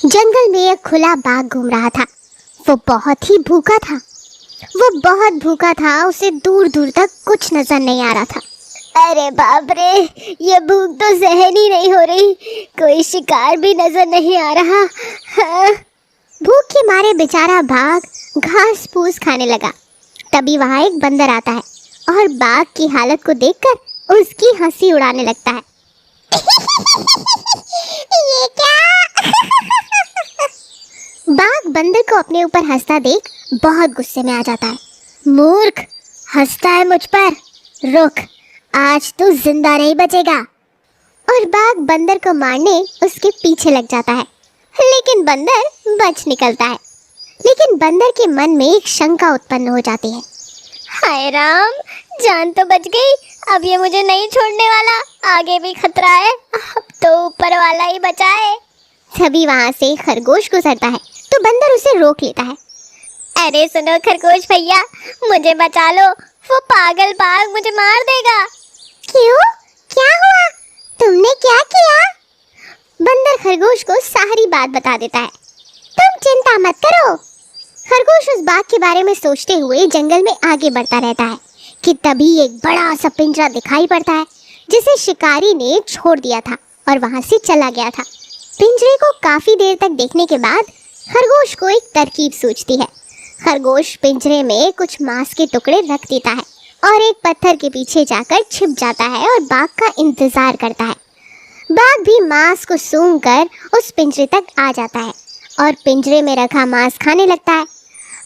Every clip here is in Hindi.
जंगल में एक खुला बाघ घूम रहा था। वो बहुत ही भूखा था। वो बहुत भूखा था, उसे दूर दूर तक कुछ नजर नहीं आ रहा था। अरे बाप रे, ये भूख तो सहन ही नहीं हो रही। कोई शिकार भी नजर नहीं आ रहा। हाँ। भूख के मारे बेचारा बाघ घास फूस खाने लगा। तभी वहां एक बंदर आता है और बाघ की हालत को देखकर उसकी हंसी उड़ाने लगता है। ये क्या? बाघ बंदर को अपने ऊपर हंसता देख बहुत गुस्से में आ जाता है। मूर्ख, हंसता है मुझ पर? रुक, आज तू जिंदा नहीं बचेगा। और बाघ बंदर को मारने उसके पीछे लग जाता है, लेकिन बंदर बच निकलता है। लेकिन बंदर के मन में एक शंका उत्पन्न हो जाती है। हाय राम, जान तो बच गई, अब ये मुझे नहीं छोड़ने वाला। आगे भी खतरा है, अब तो ऊपर वाला ही बचाए। तभी वहां से खरगोश गुजरता है तो बंदर उसे रोक लेता है। अरे सुनो खरगोश भैया, मुझे बचा लो, वो पागल बाघ मुझे मार देगा। क्यों? क्या हुआ? तुमने क्या किया? बंदर खरगोश को सारी बात बता देता है। तुम चिंता मत करो। खरगोश उस बाघ के बारे में सोचते हुए जंगल में आगे बढ़ता रहता है कि तभी एक बड़ा सा पिंजरा दिखाई पड़ता है जिसे शिकारी ने छोड़ दिया था और वहां से चला गया था। पिंजरे को काफी देर तक देखने के बाद खरगोश को एक तरकीब सूझती है। खरगोश पिंजरे में कुछ मांस के टुकड़े रख देता है और एक पत्थर के पीछे जाकर छिप जाता है और बाघ का इंतजार करता है। बाघ भी मांस को सूंघकर उस पिंजरे तक आ जाता है और पिंजरे में रखा मांस खाने लगता है।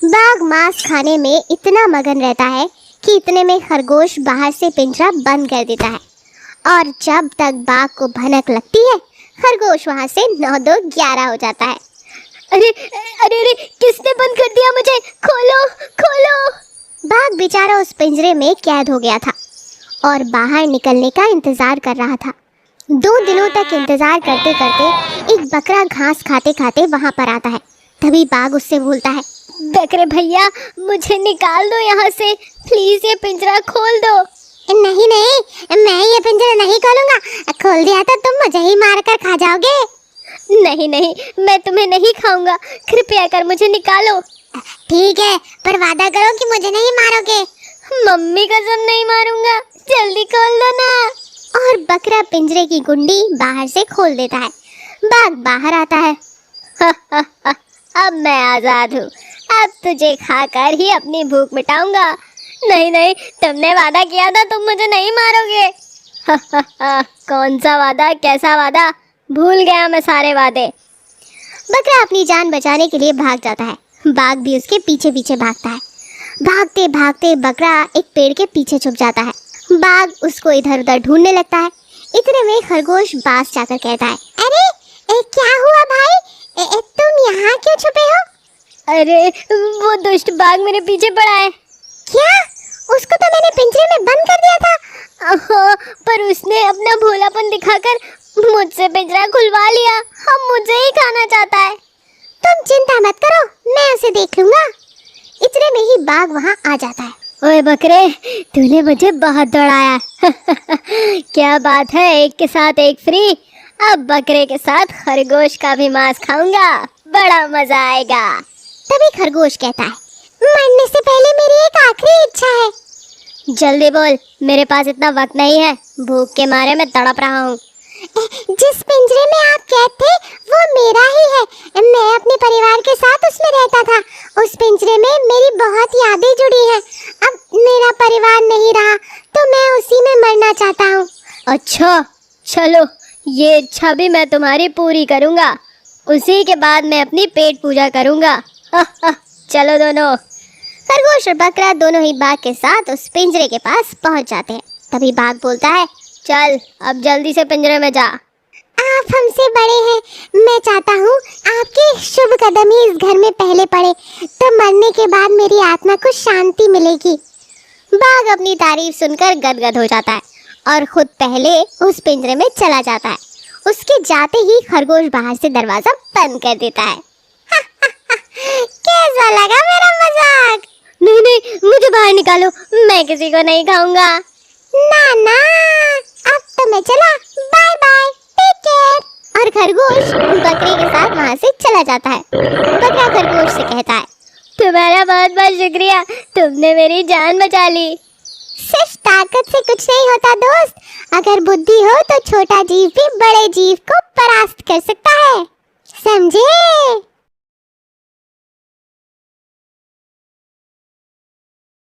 बाघ मांस खाने में इतना मगन रहता है कि इतने में खरगोश बाहर से पिंजरा बंद कर देता है और जब तक बाघ को भनक लगती है खरगोश वहां से 9-2-11 हो जाता है। अरे अरे अरे, किसने बंद कर दिया मुझे? खोलो खोलो। बाघ बेचारा उस पिंजरे में कैद हो गया था और बाहर निकलने का इंतजार कर रहा था। 2 दिनों तक इंतजार करते करते एक बकरा घास खाते खाते वहां पर आता है। तभी बाघ उससे बोलता है, बकरे भैया, मुझे निकाल दो यहाँ से, प्लीज ये पिंजरा खोल दो। नहीं नहीं, मैं ये पिंजरा नहीं खोलूंगा। खोल दिया तो तुम मुझे ही मार कर खा जाओगे। नहीं नहीं, मैं तुम्हें नहीं खाऊंगा, कृपया कर मुझे निकालो। ठीक है, पर वादा करो कि मुझे नहीं मारोगे। मम्मी कसम नहीं मारूंगा, जल्दी खोल दो ना। और बकरा पिंजरे की कुंडी बाहर से खोल देता है। बाघ बाहर आता है। अब मैं आजाद हूँ, अब तुझे खाकर ही अपनी भूख मिटाऊंगा। नहीं नहीं, तुमने वादा किया था तुम मुझे नहीं मारोगे। कौन सा वादा, कैसा वादा? भूल गया मैं सारे वादे। बकरा अपनी जान बचाने के लिए भाग जाता है। बाघ भी उसके पीछे पीछे भागता है। भागते भागते बकरा एक पेड़ के पीछे छुप जाता है। बाघ उसको इधर उधर ढूंढने लगता है। इतने में खरगोश पास जाकर कहता है, अरे क्या हुआ भाई, तुम यहाँ क्यों छुपे हो? अरे वो दुष्ट बाघ मेरे पीछे पड़ा है। क्या? उसको तो मैंने पिंजरे में बंद कर दिया था। पर उसने अपना भोलापन दिखाकर मुझसे पिंजरा खुलवा लिया। अब मुझे ही खाना चाहता है। तुम चिंता मत करो, मैं उसे देख लूंगा। इतने में ही बाघ वहां आ जाता है। ओए बकरे, तूने मुझे बहुत दौड़ाया। क्या बात है, एक के साथ एक फ्री। अब बकरे के साथ खरगोश का भी मांस खाऊंगा, बड़ा मजा आएगा। तभी खरगोश कहता है, मरने से पहले मेरी एक आखिरी इच्छा है। जल्दी बोल, मेरे पास इतना वक्त नहीं है, भूख के मारे मैं तड़प रहा हूँ। जिस पिंजरे में आप कैद थे वो मेरा ही है। मैं अपने परिवार के साथ उसमें रहता था। उस पिंजरे में मेरी बहुत यादें जुड़ी हैं। अब मेरा परिवार नहीं रहा तो मैं उसी में मरना चाहता हूँ। अच्छा, चलो ये इच्छा भी मैं तुम्हारी पूरी करूँगा। उसी के बाद मैं अपनी पेट पूजा करूँगा। चलो दोनों। खरगोश और बकरा दोनों ही बाघ के साथ उस पिंजरे के पास पहुँच जाते हैं। तभी बाघ बोलता है, चल अब जल्दी से पिंजरे में जा। आप हमसे बड़े हैं, मैं चाहता हूँ आपके शुभ कदम ही इस घर में पहले पड़े, तो मरने के बाद मेरी आत्मा को शांति मिलेगी। बाघ अपनी तारीफ सुनकर गदगद हो जाता है और खुद पहले उस पिंजरे में चला जाता है। उसके जाते ही खरगोश बाहर से दरवाजा बंद कर देता है। कैसा लगा मेरा मजाक? नहीं नहीं, मुझे बाहर निकालो, मैं किसी को नहीं खाऊंगा। ना ना, अब तो मैं चला, बाय बाय, टेक केयर। और और खरगोश बकरी के साथ वहाँ से चला जाता है। बकरा खरगोश से कहता है, तुम्हारा बहुत बहुत शुक्रिया, तुमने मेरी जान बचा ली। सिर्फ ताकत से कुछ नहीं होता दोस्त, अगर बुद्धि हो तो छोटा जीव भी बड़े जीव को परास्त